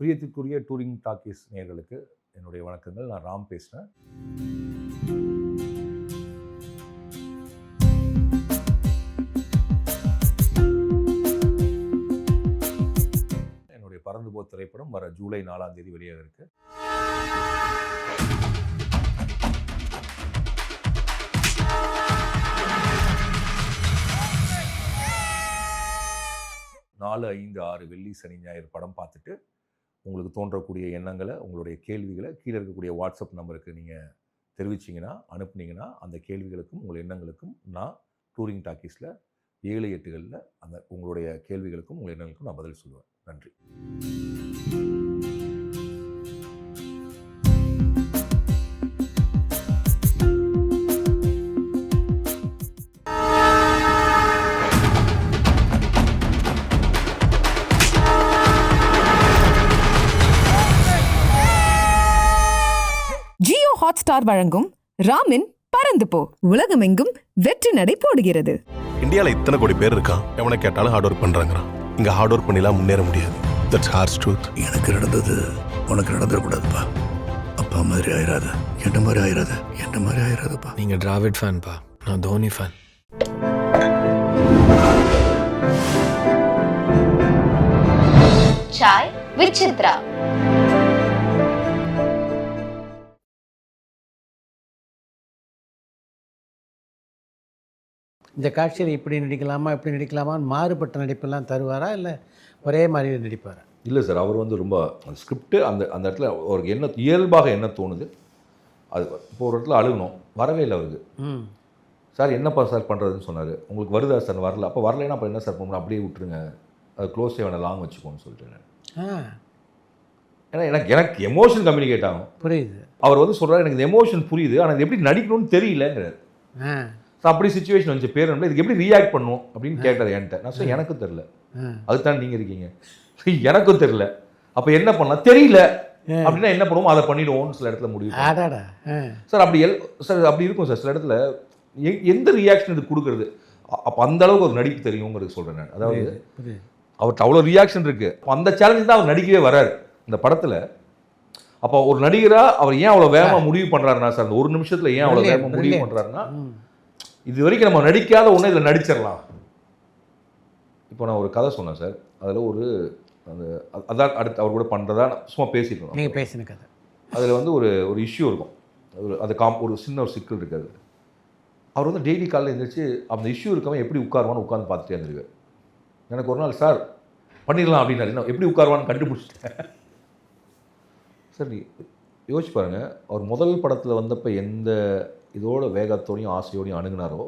பிரியத்திற்குரிய touring talkies நேயர்களுக்கு என்னுடைய வணக்கங்கள். நான் ராம் பேசுகிறேன். என்னுடைய பறந்து போ திரைப்படம் வர ஜூலை 4ஆம் தேதி வெளியாக இருக்கு. நாலு 5 6 வெள்ளி சனி ஞாயிறு படம் பார்த்துட்டு உங்களுக்கு தோன்றக்கூடிய எண்ணங்களை, உங்களுடைய கேள்விகளை கீழே இருக்கக்கூடிய வாட்ஸ்அப் நம்பருக்கு நீங்கள் தெரிவிச்சிங்கன்னா, அனுப்புனீங்கன்னா, அந்த கேள்விகளுக்கும் உங்கள் எண்ணங்களுக்கும் நான் டூரிங் டாக்கீஸில் 7 8களில் அந்த உங்களுடைய கேள்விகளுக்கும் உங்கள் எண்ணங்களுக்கும் நான் பதில் சொல்லுவேன். நன்றி. ஜியோ ஹாட்ஸ்டார் வழங்கும் ராமின் பறந்து போ உலகமெங்கும் வெற்றி நடை போடுகிறது. இந்தியாவில் இத்தனை கோடி பேர் இருக்கான், எவனை கேட்டாலும் ஹார்ட் ஒர்க் பண்றாங்கறான். இங்க ஹார்ட் ஒர்க் பண்ணிலாம் முன்னேற முடியாது. That's hard truth. எனக்கு நடந்தது உனக்கு நடந்துடக்கூடாதுப்பா. அப்பா மாதிரி ஆயிராத, என்ன மாதிரி ஆயிராத, என்ன மாதிரி ஆயிராதப்பா. நீங்க டிராவிட் ஃபேன் பா, நான் தோனி ஃபேன். சாய் வித் சித்ரா. இந்த காட்சியில் இப்படி நடிக்கலாமா இப்படி நடிக்கலாமான்னு மாறுபட்ட நடிப்பெல்லாம் தருவாரா, இல்லை ஒரே மாதிரி நடிப்பாரா? இல்லை சார், அவர் வந்து ரொம்ப ஸ்கிரிப்டு அந்த அந்த இடத்துல அவருக்கு என்ன இயல்பாக என்ன தோணுது அது. இப்போ ஒரு இடத்துல அழுகணும், வரவே இல்லை அவருக்கு. சார் என்னப்பா சார் பண்ணுறதுன்னு சொன்னார். உங்களுக்கு வருதா சார்? வரல. அப்போ வரலைன்னா அப்போ என்ன சார் பண்ணணும்? அப்படியே விட்டுருங்க, அது க்ளோஸே வேணாம், லாங் வச்சுக்கோன்னு சொல்லிட்டு நான். ஏன்னா எனக்கு எமோஷன் கம்யூனிகேட் ஆகும். புரியுது. அவர் வந்து சொல்கிறார், எனக்கு இந்த எமோஷன் புரியுது, ஆனால் இது எப்படி நடிக்கணும்னு தெரியலங்கிறார். ஸோ அப்படி சுச்சுவேஷன் வந்துச்சு. பேர் இதுக்கு எப்படி ரியாக்ட் பண்ணும் அப்படின்னு கேட்டார் என்கிட்ட. நான் சொன்னேன் எனக்கும் தெரில. அதுதான் நீங்கள் இருக்கீங்க, எனக்கும் தெரில. அப்போ என்ன பண்ணலாம் தெரியல அப்படின்னா என்ன பண்ணுவோம், அதை பண்ணிடுவோம்னு சில இடத்துல முடிவு சார். சார் அப்படி இருக்கும் சார். சில இடத்துல எந்த ரியாக்ஷன் இது கொடுக்குறது, அப்போ அந்த அளவுக்கு ஒரு நடிப்பு தெரியுங்கிறது சொல்கிறேன் நான். அதாவது அவர்கிட்ட அவ்வளோ ரியாக்ஷன் இருக்குது. அப்போ அந்த சேலஞ்சு தான் அவர் நடிக்கவே வராரு இந்த படத்தில். அப்போ ஒரு நடிகராக அவர் ஏன் அவ்வளோ வேகமாக முடிவு பண்ணுறாருன்னா சார், அந்த ஒரு நிமிஷத்தில் ஏன் அவ்வளோ வேகமாக முடிவு பண்ணுறாருன்னா, இது வரைக்கும் நம்ம நடிக்காத ஒன்று இதில் நடிச்சிடலாம். இப்போ நான் ஒரு கதை சொன்னேன் சார், அதில் ஒரு அந்த அதான் அடுத்து அவர் கூட பண்ணுறதா சும்மா பேசிட்டு நீங்கள் பேசின கதை. அதில் வந்து ஒரு இஷ்யூ இருக்கும், அது ஒரு சின்ன ஒரு சிக்கல் இருக்காது. அவர் வந்து டெய்லி காலையில் எழுந்திரிச்சு அந்த இஷ்யூ இருக்கவன் எப்படி உட்காருவான்னு உட்காந்து பார்த்துட்டே இருந்திருக்காரு. எனக்கு ஒரு நாள் சார் பண்ணிடலாம் அப்படின்னாரு. எப்படி உட்காருவான்னு கண்டுபிடிச்சிட்டேன் சார். நீ யோசிச்சு பாருங்கள், அவர் முதல் படத்தில் வந்தப்போ எந்த இதோட வேகத்தோடையும் ஆசையோடையும் அணுகுனாரோ,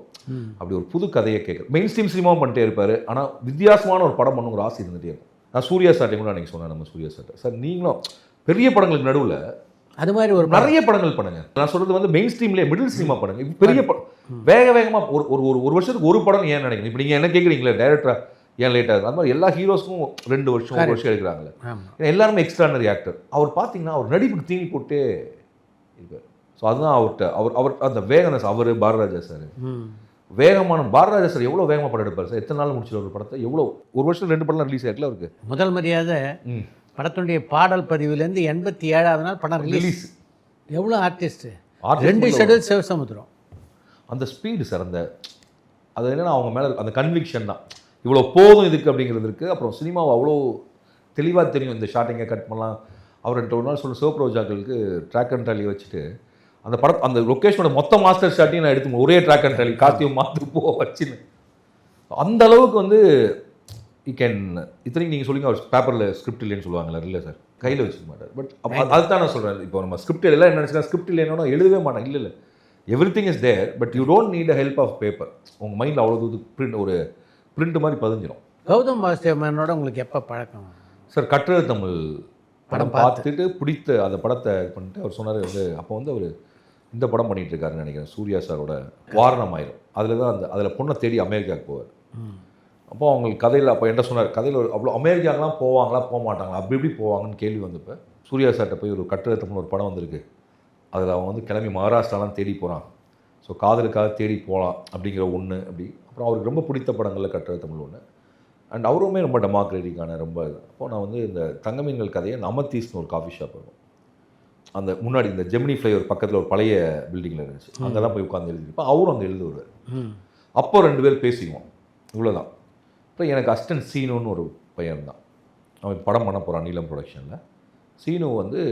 அப்படி ஒரு புது கதையை கேட்குற மெயின் ஸ்ட்ரீம் சினிமாவும் பண்ணிட்டே இருப்பார். ஆனால் வித்தியாசமான ஒரு படம் பண்ணுங்கிற ஆசை இருந்துகிட்டே இருக்கும். நான் சூர்யா சார்ட்டை கூட அன்றைக்கி சொன்னேன், நம்ம சூர்யா சார்ட்டை, சார் நீங்களும் பெரிய படங்களுக்கு நடுவில் அது மாதிரி ஒரு நிறைய படங்கள் பண்ணுங்க. நான் சொல்கிறது வந்து மெயின் ஸ்ட்ரீம்லேயே மிடில் சினிமா பண்ணுங்க. பெரிய படம் வேகமாக ஒரு வருஷத்துக்கு ஒரு படம் ஏன் நினைக்கணும். இப்போ நீங்கள் என்ன கேட்குறீங்களே டைரக்டராக ஏன் லேட் ஆகுது, அது மாதிரி எல்லா ஹீரோஸ்க்கும் 2 வருஷம் 1 வருஷம் எடுக்கிறாங்களே. ஏன்னா எல்லாருமே எக்ஸ்ட்ரானரி ஆக்டர். அவர் பார்த்தீங்கன்னா அவர் நடிப்புக்கு தீனி போட்டே இருப்பார். ஸோ அதுதான் அவர் அந்த வேகனஸ். அவர் பாரதிராஜா சார் வேகமான பாரதிராஜா சார் எவ்வளோ வேகமாக படம் எடுப்பார் சார். எத்தனை நாள் முடிச்சு ஒரு படத்தை, எவ்வளோ ஒரு வருஷம் 2 படம் ரிலீஸ் ஆகிருக்கல அவருக்கு. முதல் மரியாதை படத்துடைய பாடல் பதிவுலேருந்து 87வது நாள் படம் ரிலீஸ். எவ்வளோ ஆர்டிஸ்ட்டு, 2 ஷெட்யூல் சிவசமுத்திரம். அந்த ஸ்பீடு சார், அது என்னென்னா அவங்க மேலே அந்த கன்விக்ஷன் தான். இவ்வளோ போதும் இதுக்கு அப்படிங்கிறது இருக்குது. அப்புறம் சினிமாவை அவ்வளோ தெளிவாக தெரியும், இந்த ஷார்ட்டிங்கை கட் பண்ணலாம். அவர் ஒரு நாள் சிவப்ரோஜாக்களுக்கு ட்ராக் அண்ட் ட்ராலி வச்சுட்டு அந்த படம் அந்த லொக்கேஷனோட மொத்த மாஸ்டர் ஷாட்டையும் நான் எடுத்து ஒரே ட்ராக் அண்ட் ட்ராலி காஸ்டியூம் மாற்று வச்சுன்னு அந்த அளவுக்கு வந்து யூ கேன். இத்தனைக்கு நீங்கள் சொல்லிங்க அவர் பேப்பரில் ஸ்கிரிப்ட் இல்லைன்னு சொல்லுவாங்களா? இல்லை சார், கையில் வச்சுக்க மாட்டார். பட் அதுதான் நான் சொல்கிறேன். இப்போ நம்ம ஸ்கிரிப்ட் எல்லாம் என்ன நினச்சினா ஸ்கிரிப்ட் இல்லைன்னா எழுதவே மாட்டேன். இல்லை everything is there, but you don't need a help of paper. உங்கள் மைண்டில் அவ்வளோ பிரிண்ட் ஒரு பிரிண்ட் மாதிரி பதிஞ்சிடும். கௌதம் வாசுதேவனோட உங்களுக்கு எப்போ பழக்கம் சார்? கட்டுரை தமிழ் படம் பார்த்துட்டு பிடித்த அந்த படத்தை இது பண்ணிட்டு அவர் சொன்னார் வந்து, அப்போ வந்து அவர் இந்த படம் பண்ணிகிட்டு இருக்காருன்னு நினைக்கிறேன், சூர்யா சாரோட வாரணம் ஆயிரம். அதில் தான் அதில் பொண்ணை தேடி அமெரிக்காவுக்கு போவார். அப்போ அவங்களுக்கு கதையில் அப்போ என்ன சொன்னார், கதையில் அவ்வளோ அமெரிக்காக்கெலாம் போவாங்களா போக மாட்டாங்களா, அப்படி எப்படி போவாங்கன்னு கேள்வி வந்தப்போ சூர்யா சார்கிட்ட போய் ஒரு கட்டுரை தமிழ் ஒரு படம் வந்திருக்கு, அதில் அவன் வந்து கிளம்பி மகாராஷ்டிராலாம் தேடி போகிறான். ஸோ காதலுக்காக தேடி போகலாம் அப்படிங்கிற ஒன்று. அப்படி அப்புறம் அவருக்கு ரொம்ப பிடித்த படங்களில் கட்டுரை தமிழ் ஒன்று. அண்ட் அவருமே ரொம்ப டெமோக்ராட்டிக்கான ரொம்ப அப்போ நான் வந்து இந்த தங்கமீன்கள் கதையை நமத்தீஸ்னு ஒரு காஃபி ஷாப் இருக்கும், அந்த முன்னாடி இந்த ஜெமினி ஃப்ளைவர் பக்கத்தில் ஒரு பழைய பில்டிங்கில் இருந்துச்சு, அங்கே தான் போய் உட்காந்து எழுதிருப்போம். அவரும் அங்கே எழுதுவார். அப்போ 2 பேர் பேசிக்குவோம், இவ்வளோதான். இப்போ எனக்கு அசிஸ்டன்ட் சீனுன்னு ஒரு பையன் தான், அவன் படம் பண்ண போகிறான் நீலம் ப்ரொடக்ஷனில். சீனு வந்து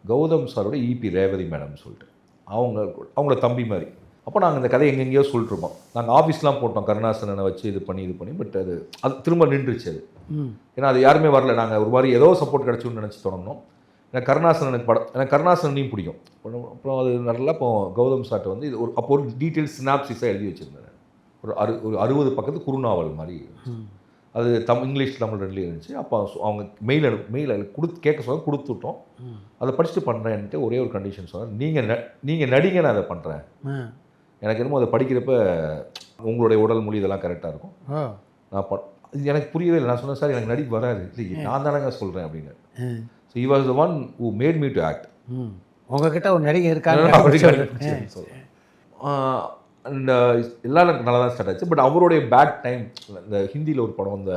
கௌதம் சாரோட இபி ரேவதி மேடம்னு சொல்லிட்டு அவங்களோட தம்பி மாதிரி. அப்போ நாங்கள் இந்த கதையை எங்கெங்கேயோ சொல்லிட்டுருப்போம். நாங்கள் ஆஃபீஸ்லாம் போட்டோம் கருணாசனனை வச்சு இது பண்ணி பட் அது திரும்ப நின்றுச்சு அது. ஏன்னா அது யாருமே வரல. நாங்கள் ஒரு மாதிரி ஏதோ சப்போர்ட் கிடச்சுன்னு நினச்சி தொடங்கினோம். எனக்கு கருணாசனனுக்கு படம், எனக்கு கருணாசனையும் பிடிக்கும். அப்புறம் அது நல்லா இப்போ கௌதம் சார்ட்ட வந்து இது அப்போ ஒரு டீட்டெயில்ஸ் சினாப்சிஸாக எழுதி வச்சுருந்தேன். ஒரு 60 பக்கத்து குறுநாவல் மாதிரி. அது இங்கிலீஷ் தமிழ் 2லேயும் இருந்துச்சு. அப்போ அவங்க மெயில் கேட்க சொல்ல கொடுத்துட்டோம். அதை படிச்சுட்டு பண்ணுறேன்ட்டு ஒரே ஒரு கண்டிஷன் சொன்னேன், நீங்கள் நடிங்க, நான் அதை பண்ணுறேன். எனக்கு என்னமோ அதை படிக்கிறப்ப உங்களுடைய உடல் மொழி இதெல்லாம் கரெக்டாக இருக்கும். நான் எனக்கு புரியவே இல்லை. நான் சொன்னேன், சார் எனக்கு நடிப்பு வராது. இல்லை நான் தானங்க சொல்கிறேன் அப்படின்னு. So he was the one who made me to act. உங்ககிட்ட ஒரு நடிகை இருக்காங்க. அண்ட் எல்லாம் எனக்கு நல்லா தான் ஸ்டார்ட் ஆச்சு. பட் அவருடைய பேட் டைம், இந்த ஹிந்தியில் ஒரு படம், இந்த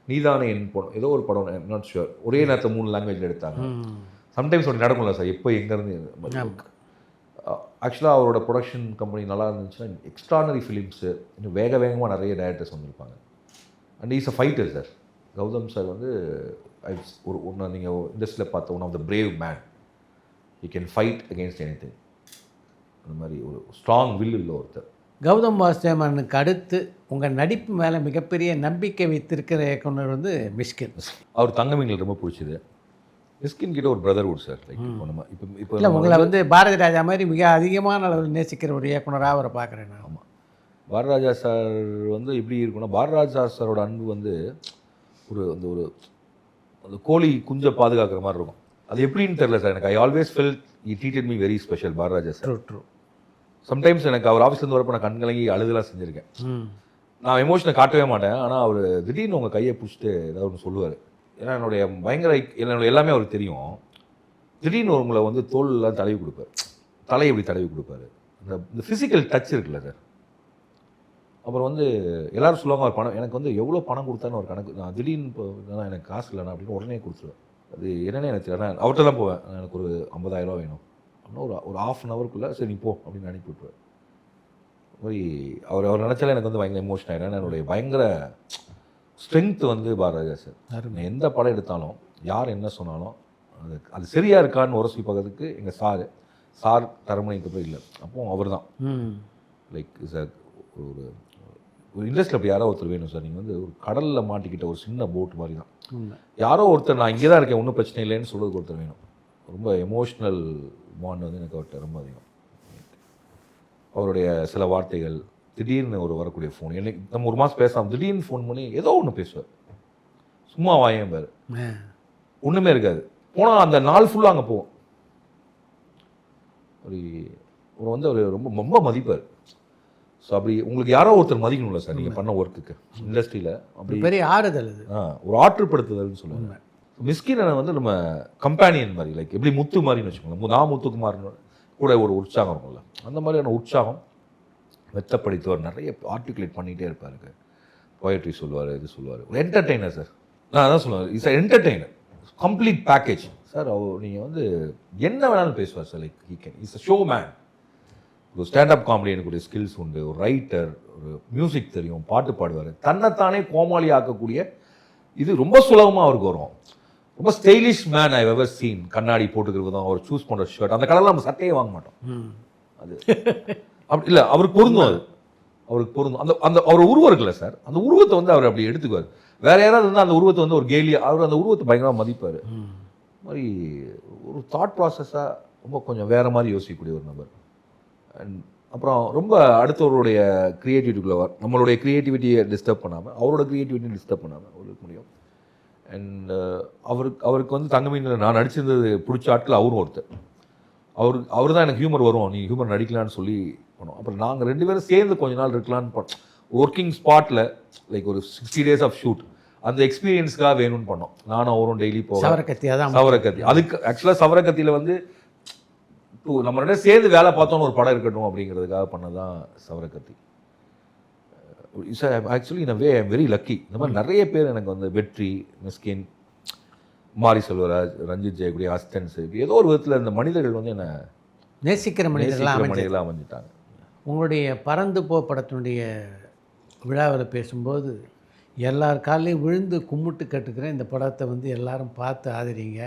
நீதானே என் படம், ஏதோ ஒரு படம், நாட் ஷுர், ஒரே நேரத்தில் 3 லாங்குவேஜில் எடுத்தாங்க. சம்டைம்ஸ் அப்படி நடக்கும்ல சார், எப்போ எங்கேருந்து. ஆக்சுவலாக அவரோட ப்ரொடக்ஷன் கம்பெனி நல்லா இருந்துச்சுன்னா எக்ஸ்ட்ரானரி ஃபிலிம்ஸு இன்னும் வேகமாக நிறைய டைரக்டர்ஸ் வந்திருப்பாங்க. And is a fighter sir. Gautham sir வந்து ஒன்று நீங்கள் இண்டஸ்ட்ரியில் பார்த்த one of the brave man. You can fight against anything. அந்த மாதிரி ஒரு ஸ்ட்ராங் வில் இல்லை ஒருத்தர். கௌதம் வாசுதேவனுக்கு அடுத்து உங்கள் நடிப்பு மேலே மிகப்பெரிய நம்பிக்கை வைத்திருக்கிற இயக்குனர் வந்து மிஷ்கின். அவர் தங்கமீன்கள் ரொம்ப பிடிச்சது. மிஷ்கின் கிட்ட ஒரு பிரதர்வுட் சார். லைக் இப்போ இல்லை, உங்களை வந்து பாரதி ராஜா மாதிரி மிக அதிகமான அளவில் நேசிக்கிற ஒரு இயக்குனராக அவரை பார்க்குறேன் நான். ஆமாம், பாரதிராஜா சார் வந்து எப்படி இருக்குன்னா, பாரதிராஜா சாரோட அன்பு வந்து அந்த கோழி குஞ்சை பாதுகாக்கிற மாதிரி இருக்கும். அது எப்படின்னு தெரியல சார் எனக்கு. I always felt he treated me very special. Bharathiraja sir true. Sometimes எனக்கு அவர் ஆஃபீஸ்லேருந்து வரப்போ நான் கண்கலங்கி அழுதுலாம் செஞ்சுருக்கேன். நான் எமோஷனை காட்டவே மாட்டேன். ஆனால் அவர் திடீர்னு உங்கள் கையை பிடிச்சிட்டு ஏதாவது ஒன்று சொல்லுவார். ஏன்னா என்னோட எல்லாமே அவருக்கு தெரியும். திடீர்னு உங்களை வந்து தோல்லாம் தடவி கொடுப்பார், தலையை இப்படி தடவி கொடுப்பாரு. இந்த ஃபிசிக்கல் டச் இருக்குல்ல சார். அப்புறம் வந்து எல்லோரும் சொல்லுவாங்க அவர் பணம், எனக்கு வந்து எவ்வளோ பணம் கொடுத்தான்னு ஒரு கணக்கு. நான் திடீர்னு இப்போ எனக்கு காசு இல்லைண்ணா அப்படின்னு உடனே கொடுத்துருவேன். அது என்னென்னு எனக்கு தெரியல. நான் அவர்கிட்ட தான் போவேன், எனக்கு ஒரு 50,000 வேணும் அப்படின்னா ஒரு ½ அன் ஹவருக்குள்ளே சரி நீ போ அப்படின்னு அனுப்பி விட்டுருவேன். மாதிரி அவர் நினச்சாலே எனக்கு வந்து பயங்கர எமோஷன் ஆகிடும். ஏன்னா என்னுடைய பயங்கர ஸ்ட்ரென்த் வந்து பாரதிராஜா சார். நான் எந்த படம் எடுத்தாலும் யார் என்ன சொன்னாலும் அது சரியாக இருக்கான்னு உரசி பார்க்கறதுக்கு எங்கள் சார் தரமணிக்கு போய் இல்லை. அப்போது அவர் தான் லைக் சார் ஒரு இண்டஸ்ட்ரியில் அப்படி யாரோ ஒருத்தர் வேணும் சார். நீங்கள் வந்து ஒரு கடலில் மாட்டிக்கிட்ட ஒரு சின்ன போட் மாதிரி தான். யாரோ ஒருத்தர் நான் இங்கே தான் இருக்கேன், ஒன்றும் பிரச்சனை இல்லைன்னு சொல்கிறதுக்கு ஒருத்தர் வேணும். ரொம்ப எமோஷ்னல் பாண்ட் வந்து எனக்கு அவர்கிட்ட ரொம்ப அதிகம். அவருடைய சில வார்த்தைகள், திடீர்னு வரக்கூடிய ஃபோன், எனக்கு நம்ம ஒரு மாதம் பேசாமல் திடீர்னு ஃபோன் பண்ணி ஏதோ ஒன்று பேசுவார். சும்மா வாயம் பேர் ஒன்றுமே இருக்காது. போனால் அந்த நாள் ஃபுல்லாக அங்கே போவோம். ஒரு வந்து அவர் ரொம்ப ரொம்ப மதிப்பார். ஸோ அப்படி உங்களுக்கு யாரோ ஒருத்தர் மதிக்கணும்ல சார் நீங்கள் பண்ண ஒர்க்குக்கு இண்டஸ்ட்ரியில். அப்படி பெரிய ஆறுதல் அது. ஒரு ஆற்றுப்படுத்துதல்னு சொல்லுவாங்க. மிஸ்கினை வந்து நம்ம கம்பேனியன் மாதிரி, லைக் எப்படி முத்து மாதிரின்னு வச்சுக்கோங்க. நான் முத்துக்குமார்னு கூட ஒரு உற்சாகம் இருக்கும்ல, அந்த மாதிரியான உற்சாகம். வெத்தப்படுத்தவர் நிறைய ஆர்டிகுலேட் பண்ணிகிட்டே இருப்பாருக்கு. போயட்ரி சொல்லுவார், இது சொல்லுவார். ஒரு என்டர்டெய்னர் சார். நான் அதான் சொல்லுவேன், is entertainer, complete package sir. நீங்கள் வந்து என்ன வேணாலும் பேசுவார் sir. Like he can, is a show man. ஒரு ஸ்டாண்டப் காமெடி எனக்கு ஒரு ஸ்கில்ஸ் உண்டு, ஒரு ரைட்டர், ஒரு மியூசிக் தெரியும், பாட்டு பாடுவார். தன்னைத்தானே கோமாளி ஆக்கக்கூடிய இது ரொம்ப சுலபமாக அவருக்கு வரும். ரொம்ப stylish man I ever seen. கண்ணாடி போட்டுக்கிறது தான் அவர் சூஸ் பண்ணுற ஷர்ட். அந்த கலரில் நம்ம சட்டையே வாங்க மாட்டோம். அது அப்படி இல்லை, அவருக்கு பொருந்தும். அது அவருக்கு பொருந்தும். அந்த அவர் உருவம் இருக்குல்ல சார், அந்த உருவத்தை வந்து அவர் அப்படி எடுத்துக்குவார். வேற யாராவது வந்து அந்த உருவத்தை வந்து ஒரு கேலியா, அவர் அந்த உருவத்தை பயங்கரமாக மதிப்பார். மாதிரி ஒரு தாட் ப்ராசஸாக ரொம்ப கொஞ்சம் வேறு மாதிரி யோசிக்கக்கூடிய ஒரு நபர். அண்ட் அப்புறம் ரொம்ப அடுத்தவருடைய க்ரியேட்டிவிட்டிக்குள்ளே நம்மளுடைய க்ரியேட்டிவிட்டியை டிஸ்டர்ப் பண்ணாமல் அவரோட க்ரியேட்டிவிட்டியை டிஸ்டர்ப் பண்ணாமல் அவருக்கு முடியும். அண்ட் அவருக்கு வந்து தங்கமீனில் நான் நடிச்சிருந்தது பிடிச்ச ஆட்கள் அவரும் ஒருத்தர். அவர் தான் எனக்கு ஹியூமர் வரும், நீ ஹியூமர் நடிக்கலான்னு சொல்லி பண்ணோம். அப்புறம் நாங்கள் 2 பேரும் சேர்ந்து கொஞ்ச நாள் இருக்கலான்னு பண்ணோம். ஒர்க்கிங் ஸ்பாட்டில் லைக் ஒரு 60 days ஆஃப் ஷூட், அந்த எக்ஸ்பீரியன்ஸ்க்காக வேணும்னு பண்ணோம். நானும் அவரும் டெய்லி போவோம். சவரக்கத்தி அதுக்கு ஆக்சுவலாக சவரக்கத்தியில் வந்து நம்ம சேர்ந்து வேலை பார்த்தோன்னு ஒரு படம் இருக்கட்டும் அப்படிங்கிறதுக்காக பண்ணதான் Savarakkathi. Actually in a way I am very lucky. இந்த மாதிரி நிறைய பேர் எனக்கு வந்து வெற்றி, மிஸ்கின், மாரி செல்வராஜ், ரஞ்சித் ஜெயக்குடி, அஸ்டன்ஸ், ஏதோ ஒரு விதத்தில் இந்த மனிதர்கள் வந்து என்னை நேசிக்கிற மனிதர்களாக அமைஞ்சிட்டாங்க. உங்களுடைய பறந்து போ படத்தினுடைய விழாவில் பேசும்போது எல்லார் காலையும் விழுந்து கும்பிட்டு கட்டுக்கிறேன், இந்த படத்தை வந்து எல்லாரும் பார்த்து ஆதரிங்க,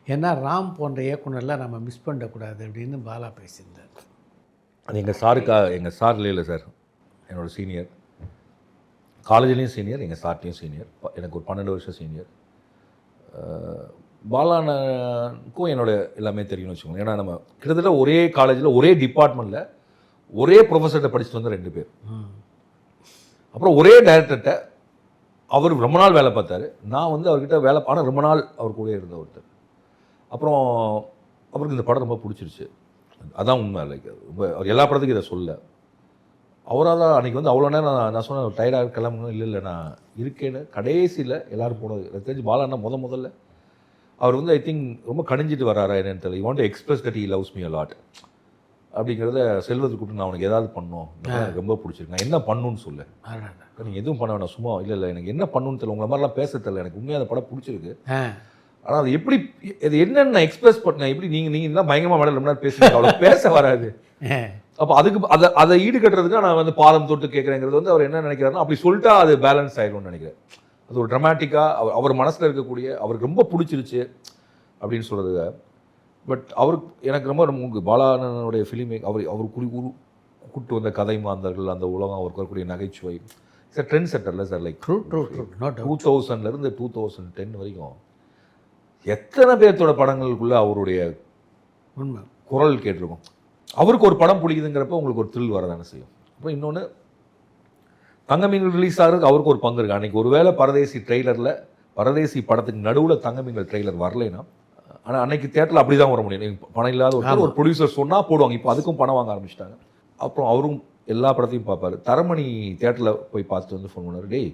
ஏன்னா ராம் போன்ற இயக்குனர்லாம் நம்ம மிஸ் பண்ணக்கூடாது அப்படின்னு பாலா பேசியிருந்தார். அது எங்கள் சார் இல்லை சார், என்னோட சீனியர், காலேஜ்லேயும் சீனியர், எங்கள் சார்ட்லேயும் சீனியர், எனக்கு ஒரு 12 வருஷம் சீனியர். பாலானுக்கும் என்னோட எல்லாமே தெரியும்னு வச்சுக்கோங்க. ஏன்னா நம்ம கிட்டத்தட்ட ஒரே காலேஜில் ஒரே டிபார்ட்மெண்ட்டில் ஒரே ப்ரொஃபஸர்கிட்ட படிச்சுட்டு வந்த 2 பேர். அப்புறம் ஒரே டைரக்டர்கிட்ட அவர் ரொம்ப நாள் வேலை பார்த்தாரு, நான் வந்து அவர்கிட்ட வேலை ஆனால் ரொம்ப நாள் அவர் கூட இருந்த ஒருத்தர். அப்புறம் அவருக்கு இந்த படம் ரொம்ப பிடிச்சிருச்சு, அதான் உண்மை. லைக் அவர் எல்லா படத்துக்கும் இதை சொல்ல, அவரால் தான் அன்றைக்கி வந்து அவ்வளோ நேரம் நான் சொன்னேன் டயர்டாக கிளம்பணும், இல்லை நான் இருக்கேன்னு. கடைசியில் எல்லோரும் போனது எனக்கு தெரிஞ்சு பாலாண்ணா முதல்ல அவர் வந்து ஐ திங்க் ரொம்ப கணிஞ்சிட்டு வராரா என்னன்னு தெரியல. You want to express that he loves me a lot அப்படிங்கிறத செல்வத்துக்கு கூப்பிட்டு நான் உனக்கு ஏதாவது பண்ணணும், எனக்கு ரொம்ப பிடிச்சிருக்கு, நான் என்ன பண்ணணும்னு சொல்லு, நீங்கள் எதுவும் பண்ண வேணாம், சும்மா இல்லை எனக்கு என்ன பண்ணணும்னு தெரியல, உங்களை மாதிரிலாம் பேச தெரியல, எனக்கு உண்மையாக அந்த படம் பிடிச்சிருக்கு, ஆனால் அது எப்படி அது என்னென்னு நான் எக்ஸ்பிரஸ் பண்ணேன், எப்படி நீங்கள் தான் பயங்கரமாக மேடம் ரொம்ப நேரம் பேசுகிறீங்க, அவ்வளோ பேச வராது. அப்போ அதுக்கு அதை ஈடுகட்டுறதுக்கு நான் வந்து பாதம் தொட்டு கேட்குறேங்கிறது வந்து அவர் என்ன நினைக்கிறாருன்னா, அப்படி சொல்லிட்டா அது பேலன்ஸ் ஆகிடும்னு நினைக்கிறேன். அது ஒரு ட்ரமாட்டிக்காக அவர் மனசில் இருக்கக்கூடிய அவருக்கு ரொம்ப பிடிச்சிருச்சு அப்படின்னு சொல்கிறது. பட் அவருக்கு எனக்கு ரொம்ப பாலானனுடைய ஃபிலிமே அவர் கூட்டு வந்த கதை மாந்தர்கள், அந்த உலகம், அவருக்கு வரக்கூடிய நகைச்சுவை, சார் ட்ரெண்ட் செட்டர்ல சார். லைக் 2000 2010 வரைக்கும் எத்தனை பேர்த்தோட படங்களுக்குள்ள அவருடைய குரல் கேட்டிருக்கோம். அவருக்கு ஒரு படம் பிடிக்குதுங்கிறப்ப உங்களுக்கு ஒரு த்ரில் வரதானே செய்யும். அப்புறம் இன்னொன்று, தங்கமீன்கள் ரிலீஸ் ஆகிறதுக்கு அவருக்கு ஒரு பங்கு இருக்குது. அன்றைக்கி ஒரு வேளை பரதேசி படத்துக்கு நடுவில் தங்கமீன்கள் ட்ரெய்லர் வரலைன்னா, ஆனால் அன்றைக்கி தேட்டரில் அப்படி தான் வர முடியும். பணம் இல்லாத ஒரு ப்ரொடியூசர் சொன்னால் போடுவாங்க. இப்போ அதுக்கும் பணம் வாங்க ஆரம்பிச்சிட்டாங்க. அப்புறம் அவரும் எல்லா படத்தையும் பார்ப்பார். தரமணி தேட்டரில் போய் பார்த்துட்டு வந்து ஃபோன் பண்ணார், டேய்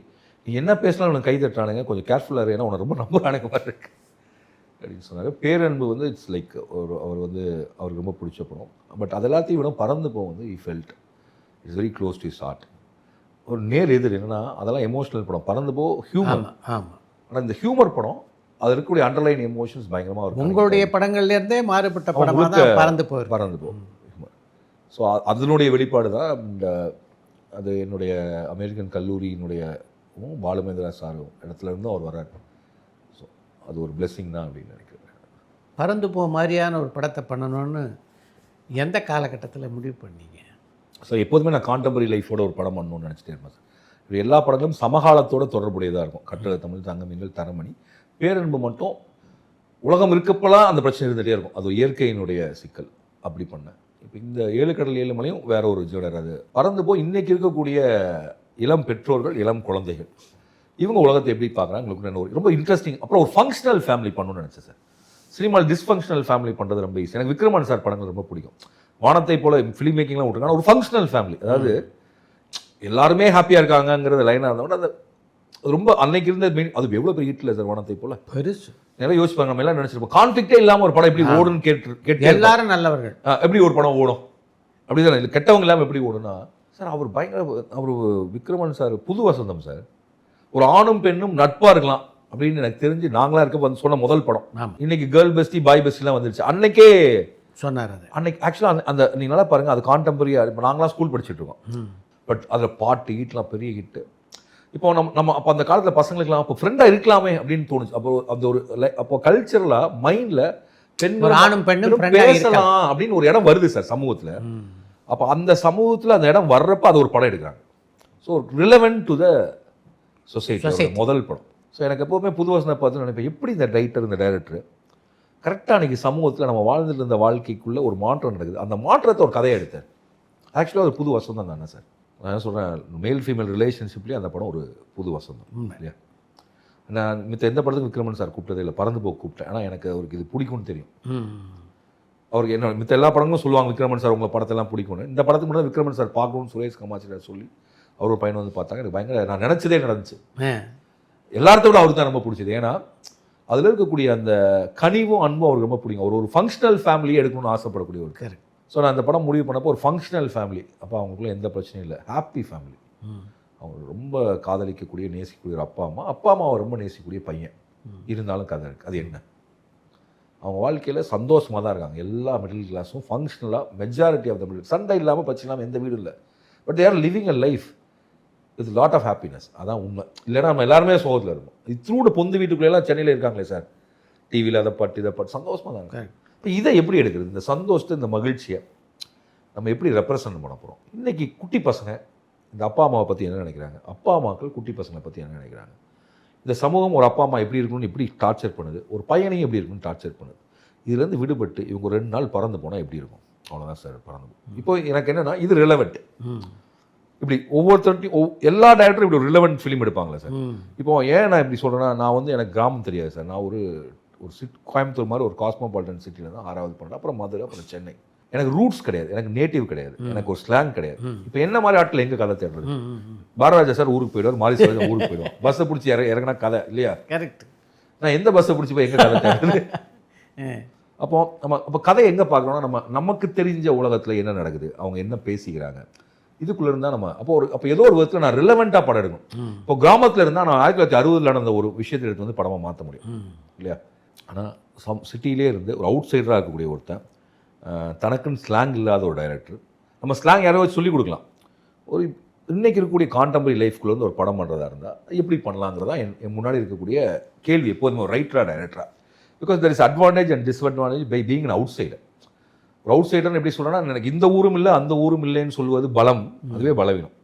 நீ என்ன பேசினாலும் உனக்கு கை தட்டுறானுங்க, கொஞ்சம் கேர்ஃபுல்லாக ஏன்னா உனக்கு ரொம்ப நம்புறானுங்க மாதிரி இருக்கு அப்படின்னு சொன்னார். பேரன்பு வந்து இட்ஸ் லைக் அவர் வந்து அவருக்கு ரொம்ப பிடிச்ச படம். பட் அது எல்லாத்தையும் விட பறந்து போ வந்து he felt it's very close to his heart. ஒரு நேர் எதிர் என்னன்னா, அதெல்லாம் எமோஷனல் படம். பறந்து போ ஹியூமர். ஆனால் இந்த ஹியூமர் படம் அது இருக்கக்கூடிய அண்டர்லைன் எமோஷன்ஸ் பயங்கரமாக இருக்கும். உங்களுடைய படங்கள்லேருந்தே மாறுபட்ட படமாக தான் பறந்து போ. ஸோ அதனுடைய வெளிப்பாடு தான் இந்த அது என்னுடைய அமெரிக்கன் கல்லூரியினுடைய பாலுமேந்திரா சார் இடத்துல இருந்தும் அவர் வர்றார். ஸோ அது ஒரு பிளெஸ்ஸிங் தான் அப்படின்னு நினைக்கிறேன். பறந்து போ மாதிரியான ஒரு படத்தை பண்ணணும்னு எந்த காலகட்டத்தில் முடிவு பண்ணீங்க? ஸோ எப்போதுமே நான் கான்டெம்பரரி லைஃபோட ஒரு படம் பண்ணணும்னு நினச்சிட்டே இருப்பேன் சார். இது எல்லா படங்களும் சமகாலத்தோட தொடர்புடையதாக இருக்கும். கட்டளை தமிழ், தங்கமீன்கள், தரமணி, பேரன்பு மட்டும் உலகம் இருக்கப்பெல்லாம் அந்த பிரச்சனை இருந்துகிட்டே இருக்கும். அது இயற்கையினுடைய சிக்கல். அப்படி பண்ணேன். இப்போ இந்த 7 கடல் 7 மலையும் வேற ஒரு ஜோடர். அது பறந்து போய் இன்றைக்கி இருக்கக்கூடிய இளம் பெற்றோர்கள், இளம் குழந்தைகள், இவங்க உலகத்தை எப்படி பார்க்குறாங்க உங்களுக்கு ரொம்ப இன்ட்ரெஸ்டிங். அப்புறம் ஒரு ஃபங்க்ஷனல் ஃபேமிலி பண்ணணும்னு நினச்சேன் சார். சினிமாவில் டிஸ்ஃபங்க்ஷனல் ஃபேமிலி பண்ணுறது ரொம்ப ஈஸி. எனக்கு விக்ரமன் சார் படங்கள் ரொம்ப பிடிக்கும். வானத்தை போல ஃபிலிம் மேக்கிங்லாம் விட்டுருக்காங்க. ஒரு ஃபங்க்ஷனல் ஃபேமிலி, அதாவது எல்லாருமே ஹாப்பியாக இருக்காங்கங்கிறது லைனாக இருந்தவங்க அது ரொம்ப அன்னைக்கு இருந்த மீன். அது எவ்வளோ பெரிய ஹிட்ல சார் வானத்தை போல பெருசு. நிறைய யோசிப்பாங்க, நம்ம எல்லாம் நினச்சிருப்போம் கான்ஃப்ளிக்டே இல்லாமல் ஒரு படம் எப்படி ஓடுன்னு கேட்டு எல்லாரும் நல்லவர்கள் எப்படி ஒரு படம் ஓடும் அப்படி தானே, இல்லை கெட்டவங்க இல்லாமல் எப்படி ஓடுனா சார். அவர் பயங்கர அவர் விக்ரமன் சார் புது வசந்தம் சார். ஒரு ஆணும் பெண்ணும் நட்பாக இருக்கலாம் அப்படின்னு எனக்கு தெரிஞ்சு நாங்களாக இருக்க வந்து சொன்ன முதல் படம். இன்னைக்கு கேர்ள் பெஸ்டி பாய் பெஸ்டிலாம் வந்துருச்சு. அன்னைக்கே சொன்னார். அது அன்னைக்கு ஆக்சுவலாக அந்த நீங்கள் நல்லா பாருங்கள், அது கான்டெம்பரரியாக. இப்போ நாங்களாம் ஸ்கூல் படிச்சுட்டு இருக்கோம். பட் அதில் பாட்டு ஹீட்லாம் பெரிய ஹிட்டு. இப்போ நம்ம அப்போ அந்த காலத்தில் பசங்களுக்குலாம் அப்போ ஃப்ரெண்டாக இருக்கலாமே அப்படின்னு தோணுச்சு. அப்போ அந்த ஒரு அப்போ கல்ச்சரலாக மைண்டில் பெண்ணும் பேசலாம் அப்படின்னு ஒரு இடம் வருது சார் சமூகத்தில். அப்போ அந்த சமூகத்தில் அந்த இடம் வர்றப்ப அது ஒரு படம் எடுக்கிறாங்க. So relevant to the society முதல் படம். ஸோ எனக்கு எப்போவுமே புது வசனம் பார்த்து நினைப்பேன், எப்படி இந்த ரைட்டர் இந்த டைரக்டர் கரெக்டாக அன்றைக்கி சமூகத்தில் நம்ம வாழ்ந்துட்டு இருந்த வாழ்க்கைக்குள்ளே ஒரு மாற்றம் நடக்குது. அந்த மாற்றத்தை ஒரு கதையை எடுத்தார். ஆக்சுவலாக அது புது வசந்தம் தானே சார். நான் சொல்கிறேன், மேல் ஃபீமேல் ரிலேஷன்ஷிப்லேயே அந்த படம் ஒரு புது வசந்தம் இல்லையா. நான் மித்த எந்த படத்துக்கு விக்ரமன் சார் கூப்பிட்டதே இல்லை, பறந்து போக கூப்பிட்டேன். ஆனால் எனக்கு அவருக்கு இது பிடிக்கும்னு தெரியும். அவருக்கு என்ன மித்த எல்லா படங்களும் சொல்லுவாங்க விக்ரமன் சார் உங்கள் படத்தெல்லாம் பிடிக்கும்னு. இந்த படத்துக்கு மட்டும் விக்ரமன் சார் பார்க்கணும்னு சுரேஷ் கமாச்சியார் சொல்லி அவர் ஒரு பையன் வந்து பார்த்தாங்க. எனக்கு பயங்கர நான் நினச்சதே நடந்துச்சு. எல்லார்த்த விட அவருக்கு தான் ரொம்ப பிடிச்சது. ஏன்னா அதில் இருக்கக்கூடிய அந்த கனிவும் அன்பும் அவருக்கு ரொம்ப பிடிக்கும். அவர் ஒரு ஃபங்க்ஷனல் ஃபேமிலியே எடுக்கணும்னு ஆசைப்படக்கூடிய ஒரு கேரக்டர். ஸோ நான் அந்த படம் முடிவு பண்ணப்போ ஒரு ஃபங்க்ஷனல் ஃபேமிலி. அப்போ அவங்களுக்குள்ள எந்த பிரச்சனையும் இல்லை, ஹாப்பி ஃபேமிலி. அவங்க ரொம்ப காதலிக்கக்கூடிய நேசிக்கக்கூடிய ஒரு அப்பா அம்மாவை ரொம்ப நேசிக்கக்கூடிய பையன். இருந்தாலும் கதை இருக்குது. அது என்ன? அவங்க வாழ்க்கையில் சந்தோஷமாக தான் இருக்காங்க. எல்லா மிடில் கிளாஸும் ஃபங்க்ஷனலாக மெஜாரிட்டி ஆஃப் த மிடில், சண்டை இல்லாமல் பிரச்சனை இல்லாமல் எந்த வீடும் இல்லை. But they're living a life with lot of happiness. அதான் உண்மை. இல்லைன்னா நம்ம எல்லாருமே சோகத்தில் இருக்கும். இத்தூட பொந்து வீட்டுக்குள்ளெல்லாம் சென்னையில் இருக்காங்களே சார், டிவியில் அதை பாட்டு இதை பாட்டு சந்தோஷமாக தான் இருக்காங்க. இப்போ இதை எப்படி எடுக்கிறது? இந்த சந்தோஷத்தை, இந்த மகிழ்ச்சியை நம்ம எப்படி ரெப்ரசன்ட் பண்ண போகிறோம்? இன்றைக்கி குட்டி பசங்க இந்த அப்பா அம்மாவை பற்றி என்ன நினைக்கிறாங்க, அப்பா அம்மாக்கள் குட்டி பசங்களை பற்றி என்ன நினைக்கிறாங்க, இந்த சமூகம் ஒரு அப்பா அம்மா எப்படி இருக்கணும்னு எப்படி டார்ச்சர் பண்ணுது, ஒரு பையனையும் எப்படி இருக்கணும்னு டார்ச்சர் பண்ணுது. இதுலேருந்து விடுபட்டு இவங்க 2 நாள் பறந்து போனால் எப்படி இருக்கும்? அவ்வளோதான் சார் பறந்து. இப்போ எனக்கு என்னென்னா இது ரிலவெண்ட். இப்படி ஒவ்வொருத்தருட்டையும் எல்லா டேரக்டரும் இப்படி ஒரு ரிலவெண்ட் ஃபிலிம் எடுப்பாங்களே சார். இப்போ ஏன் நான் இப்படி சொல்கிறேன்னா, நான் வந்து எனக்கு கிராமம் தெரியாது சார். நான் ஒரு கோயம்புத்தூர் மாதிரி ஒரு காஸ்மோபாலிட்டன் சிட்டியில் தான் 6வது பண்ணேன். அப்புறம் மதுரை, அப்புறம் சென்னை. எனக்கு ரூட்ஸ் கிடையாது, எனக்கு நேட்டிவ் கிடையாது, எனக்கு ஒரு ஸ்லாங் கிடையாது. இப்போ என்ன மாதிரி ஆட்கள் எங்கே கதை தேடுறது? பாரராஜா சார் ஊருக்கு போயிடுவார், மாரி சார் ஊருக்கு போயிடுவார். பஸ்ஸை பிடிச்சி இறங்கினா கதை இல்லையா? கரெக்ட். நான் எந்த பஸ்ஸை பிடிச்சி போய் எங்கே கதை தேடுறது? அப்போ கதை எங்கே பார்க்குறோன்னா, நமக்கு தெரிஞ்ச உலகத்தில் என்ன நடக்குது, அவங்க என்ன பேசிக்கிறாங்க, இதுக்குள்ளே இருந்தால் நம்ம அப்போ ஏதோ ஒரு விதத்தில் நான் ரிலவெண்ட்டாக படம் எடுக்கணும். இப்போ கிராமத்தில் இருந்தால் நான் 1960 நடந்த ஒரு விஷயத்தை எடுத்து வந்து படமாக மாற்ற முடியும் இல்லையா? ஆனால் சிட்டியிலே இருந்து ஒரு அவுட் சைடராக இருக்கக்கூடிய ஒருத்தன், தனக்குன்னு ஸ்லாங் இல்லாத ஒரு டைரக்டர், நம்ம ஸ்லாங் யாரோ வச்சு சொல்லிக் கொடுக்கலாம். ஒரு இன்றைக்கி இருக்கக்கூடிய கான்டெம்பரரி லைஃப்குள்ளே வந்து ஒரு படம் பண்ணுறதா இருந்தால் எப்படி பண்ணலாங்கிறதா என் முன்னாடி இருக்கக்கூடிய கேள்வி எப்போதுமே ஒரு ரைட்டராக டைரக்டராக. Because there is advantage and disadvantage by being an outsider. ஒரு அவுட் சைடர்னு எப்படி சொல்கிறேன்னா, எனக்கு இந்த ஊரும் இல்லை அந்த ஊரும் இல்லைன்னு சொல்லுவது பலம், அதுவே பலவீனம்.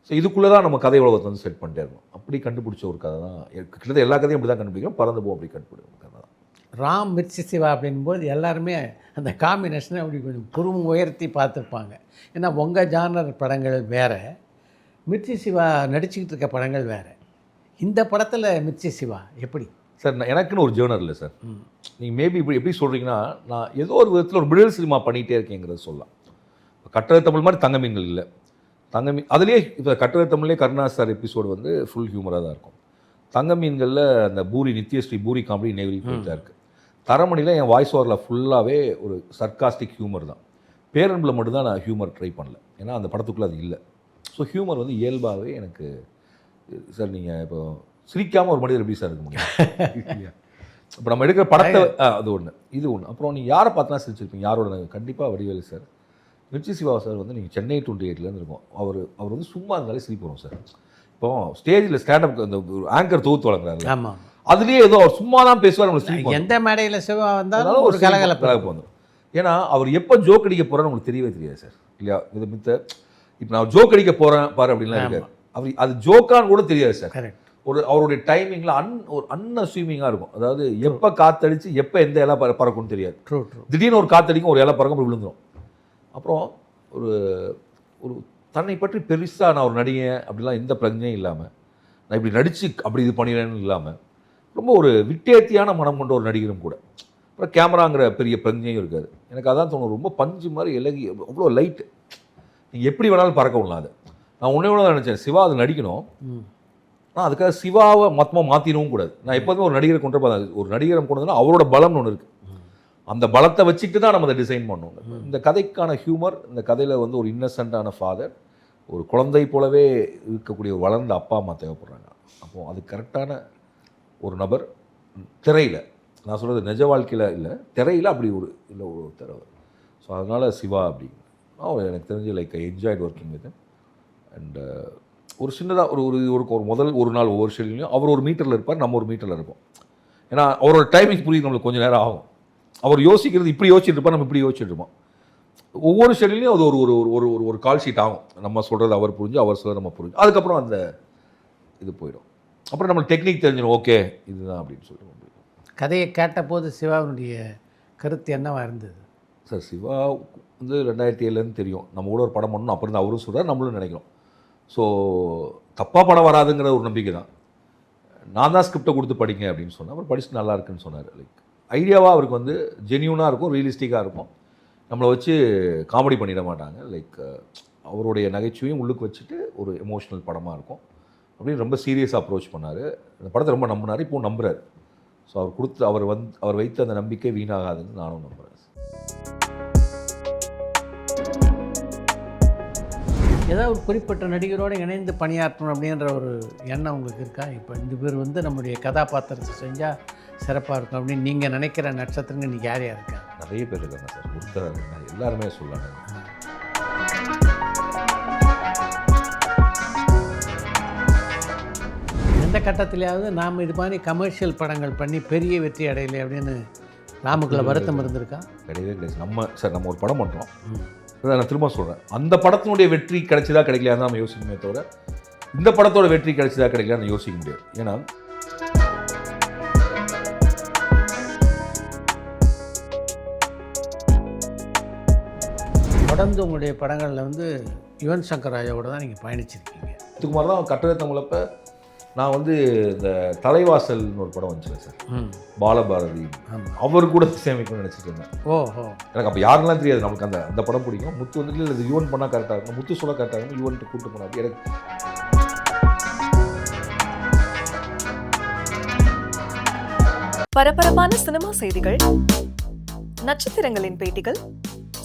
ஸோ இதுக்குள்ளே தான் நம்ம கதை உலகத்தை வந்து செட் பண்ணிட்டே இருக்கணும். அப்படி கண்டுபிடிச்ச ஒரு கதை தான் கிட்டத்தட்ட எல்லா கதையும் அப்படி தான் கண்டுபிடிக்கிறோம். பறந்து போ அப்படி கண்டுபிடிக்கும் கதை தான் ராம் மிர்ச்சி சிவா அப்படின்போது எல்லாருமே அந்த காம்பினேஷனை அப்படி கொஞ்சம் புருவம் உயர்த்தி பார்த்துருப்பாங்க. ஏன்னா உங்கள் ஜானர் படங்கள் வேறு, மிர்ச்சி சிவா நடிச்சுக்கிட்டு இருக்க படங்கள் வேறு. இந்த படத்தில் மிர்ச்சி சிவா எப்படி சார்? எனக்குன்னு ஒரு ஜேர்னர் இல்லை சார். நீங்கள் மேபி இப்படி எப்படி சொல்கிறீங்கன்னா, நான் ஏதோ ஒரு விதத்தில் ஒரு மிடில் சினிமா பண்ணிகிட்டே இருக்கேங்கிறது சொல்லலாம். கட்டளை தமிழ் மாதிரி தங்க மீன்கள் இல்லை. தங்க மீன் அதுலேயே இப்போ கட்டளை தமிழ்லேயே கருணாஸ் சார் எபிசோடு வந்து ஃபுல் ஹியூமராக தான் இருக்கும். தங்க மீன்களில் அந்த பூரி நித்யஸ்ரீ பூரி காமெடி நெகிரி தான் இருக்குது. தரமணியில் என் வாய்ஸ் ஓவரில் ஃபுல்லாகவே ஒரு சர்க்காஸ்டிக் ஹியூமர் தான். பேரன்பில் மட்டும்தான் நான் ஹியூமர் ட்ரை பண்ணல, ஏன்னா அந்த படத்துக்குள்ளே அது இல்லை. ஸோ ஹியூமர் வந்து இயல்பாகவே எனக்கு சார். நீங்கள் இப்போ சிரிக்காமல் ஒரு மனிதர் எப்படி சார் இருக்க முடியும்? இப்போ நம்ம எடுக்கிற படத்தை அது ஒன்று, இது ஒன்று. அப்புறம் நீங்கள் யாரை பார்த்தா சிரிச்சிருப்பீங்க? யாரோட? கண்டிப்பாக வடிவேலு சார். மிர்ச்சி சிவா சார் வந்து நீங்கள் சென்னை 28லேருந்து இருக்கும். அவர் வந்து சும்மா இருந்தாலே சிரிப்பு வரும் சார். இப்போ ஸ்டேஜில் ஸ்டாண்டப் அந்த ஆங்கர் தொகுத்து வழங்குறாரு. ஆமாம், அதுலேயே ஏதோ அவர் சும்மா தான் பேசுவார். நம்ம சிரிப்பு எந்த மேடையில் சிவா வந்தாலும் ஒரு கலகலப்பு வந்துடும். ஏன்னா அவர் எப்போ ஜோக் அடிக்க போகிறான்னு உங்களுக்கு தெரியவே தெரியாது சார் இல்லையா? இது மித்த இப்போ நான் ஜோக் அடிக்க போகிறேன் பாரு அப்படின்லாம் இருக்காரு. அவர் அது ஜோக்கான்னு கூட தெரியாது சார். கரெக்ட். அவருடைய டைமிங்கில் ஒரு அன்அஸ்யூமிங்காக இருக்கும். அதாவது எப்போ காற்றடிச்சு எப்போ எந்த இலை பறக்கும்னு தெரியாது. True true. திடீர்னு ஒரு காற்றடிக்கும், ஒரு இலை பறக்கும், விழுந்துடும். அப்புறம் ஒரு தன்னை பற்றி பெருசாக நான் ஒரு நடிகன் அப்படிலாம் எந்த பிரச்சனையும் இல்லாமல், நான் இப்படி நடித்து அப்படி இது பண்ணிடுறேன்னு இல்லாமல், ரொம்ப ஒரு விட்டேத்தியான மனம் கொண்ட ஒரு நடிகரும் கூட. அப்புறம் கேமராங்கிற பெரிய பிரச்சனையும் இருக்காது. எனக்கு அதான் தோணும், ரொம்ப பஞ்சு மாதிரி இலகி, அவ்வளோ லைட்டு, நீங்கள் எப்படி வேணாலும் பறக்க விடலாம். அது நான் ஒன்றே ஒன்று தான் நினச்சேன், சிவா அது நடிக்கணும். ஆனால் அதுக்காக சிவாவை மொத்தமாக மாற்றிடவும் கூடாது. நான் எப்போதுமே ஒரு நடிகரை கொண்டு ஒரு நடிகரை கொண்டு வந்தோன்னா அவரோட பலம்னு ஒன்று இருக்குது. அந்த பலத்தை வச்சுக்கிட்டு தான் நம்ம அதை டிசைன் பண்ணணும். இந்த கதைக்கான ஹியூமர், இந்த கதையில் வந்து ஒரு இன்னசென்ட்டான ஃபாதர், ஒரு குழந்தை போலவே இருக்கக்கூடிய ஒரு வளர்ந்த அப்பா அம்மா தேவைப்படுறாங்க. அப்போது அது கரெக்டான ஒரு நபர் திரையில், நான் சொல்கிறது நிஜ வாழ்க்கையில் இல்லை, திரையில் அப்படி ஒரு இல்லை ஒரு திறவை. ஸோ அதனால் சிவா அப்படி அவர் எனக்கு தெரிஞ்சு like I enjoyed working with. And ஒரு சின்னதாக ஒரு முதல் ஒரு நாள் ஒவ்வொரு ஷெட்யூலையும் அவர் ஒரு மீட்டரில் இருப்பார், நம்ம ஒரு மீட்டரில் இருப்போம். ஏன்னா அவரோட டைமிங் புரியுது நம்மளுக்கு கொஞ்சம் நேரம் ஆகும். அவர் யோசிக்கிறது இப்படி யோசிச்சுட்டு இருப்பார், நம்ம இப்படி யோசிச்சுட்டு இருப்போம். ஒவ்வொரு ஷெட்யூலையும் அது ஒரு கால் ஷீட் ஆகும். நம்ம சொல்கிறது அவர் புரிஞ்சு, அவர் சொல்கிறது நம்ம புரிஞ்சு, அதுக்கப்புறம் அந்த இது போயிடும். அப்புறம் நம்மளுக்கு டெக்னிக் தெரிஞ்சிடும், ஓகே இதுதான் அப்படின்னு சொல்லிட்டு. கதையை கேட்டபோது சிவாவினுடைய கருத்து என்னவாக இருந்தது சார்? சிவா வந்து 2007 தெரியும், நம்ம கூட ஒரு படம் பண்ணணும், அப்புறம் தான் அவரும் சொல்கிறார், நம்மளும் நினைக்கிறோம். ஸோ தப்பாக படம் வராதுங்கிற ஒரு நம்பிக்கை தான். நான் தான் ஸ்கிரிப்டை கொடுத்து படிங்க அப்படின்னு சொன்னேன். அப்புறம் படிச்சுட்டு நல்லா இருக்குன்னு சொன்னார். லைக் ஐடியாவாக அவருக்கு வந்து ஜென்யூனாக இருக்கும், ரியலிஸ்டிக்காக இருக்கும், நம்மளை வச்சு காமெடி பண்ணிட மாட்டாங்க. லைக் அவருடைய நகைச்சுவையும் உள்ளுக்கு வச்சுட்டு ஒரு எமோஷ்னல் படமாக இருக்கும் அப்படின்னு ரொம்ப சீரியஸாக அப்ரோச் பண்ணார். அந்த படத்தை ரொம்ப நம்பினார், இப்போது நம்புகிறார். ஸோ அவர் வைத்த அந்த நம்பிக்கை வீணாகாதுன்னு நானும் நம்புகிறேன். ஏதாவது ஒரு குறிப்பிட்ட நடிகரோடு இணைந்து பணியாற்றணும் அப்படின்ற ஒரு எண்ணம் உங்களுக்கு இருக்கா? இப்போ இந்த பேர் வந்து நம்முடைய கதாபாத்திரத்தை செஞ்சால் சிறப்பாக இருக்கும் அப்படின்னு நீங்கள் நினைக்கிற நட்சத்திரங்க நீங்கள் யார் யார் இருக்கா? நிறைய பேர் இருக்காங்க சார். ஒருத்தர் எல்லாருமே சொல்லலாம். எந்த கட்டத்திலேயாவது நாம் இது மாதிரி கமர்ஷியல் படங்கள் பண்ணி பெரிய வெற்றி அடையலை அப்படின்னு ராமுக்குள்ள வருத்தம் இருந்திருக்கா? கிடையவே கிடையாது. நம்ம ஒரு படம் பண்ணுறோம், நான் திரும்ப சொல்கிறேன், அந்த படத்தினுடைய வெற்றி கிடைச்சதா கிடைக்கலையா நம்ம யோசிக்கணுமே தவிர இந்த படத்தோட வெற்றி கிடைச்சதா கிடைக்கலான்னு யோசிக்க முடியாது. ஏன்னா தொடர்ந்து உங்களுடைய படங்களில் வந்து யுவன் சங்கர் ராஜாவோட தான் நீங்கள் பயணிச்சிருக்கீங்க. இதுக்கு மாதிரி தான் கட்டளை தமிழப்ப நான் வந்து இந்த தலைவாசல்னு ஒரு படம் வந்துச்சுல சார், பாலபாரதி, அவர் கூட சேமிக்கணும்னு நினச்சிட்டு இருந்தேன். ஓஹோ. எனக்கு அப்போ யாருலாம் தெரியாது. நமக்கு அந்த படம் பிடிக்கும். முத்து வந்துட்டு இல்லை இது யுவன் பண்ணால் கரெக்டாக இருக்கும், முத்து சொல்ல கரெக்டாக இருக்கும், யுவன்ட்டு கூப்பிட்டு போனா அப்படி எனக்கு. பரபரப்பான சினிமா செய்திகள், நட்சத்திரங்களின் பேட்டிகள்,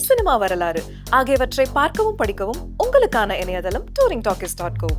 சினிமா வரலாறு ஆகியவற்றை பார்க்கவும் படிக்கவும் உங்களுக்கான இணையதளம் touringtalkies.co.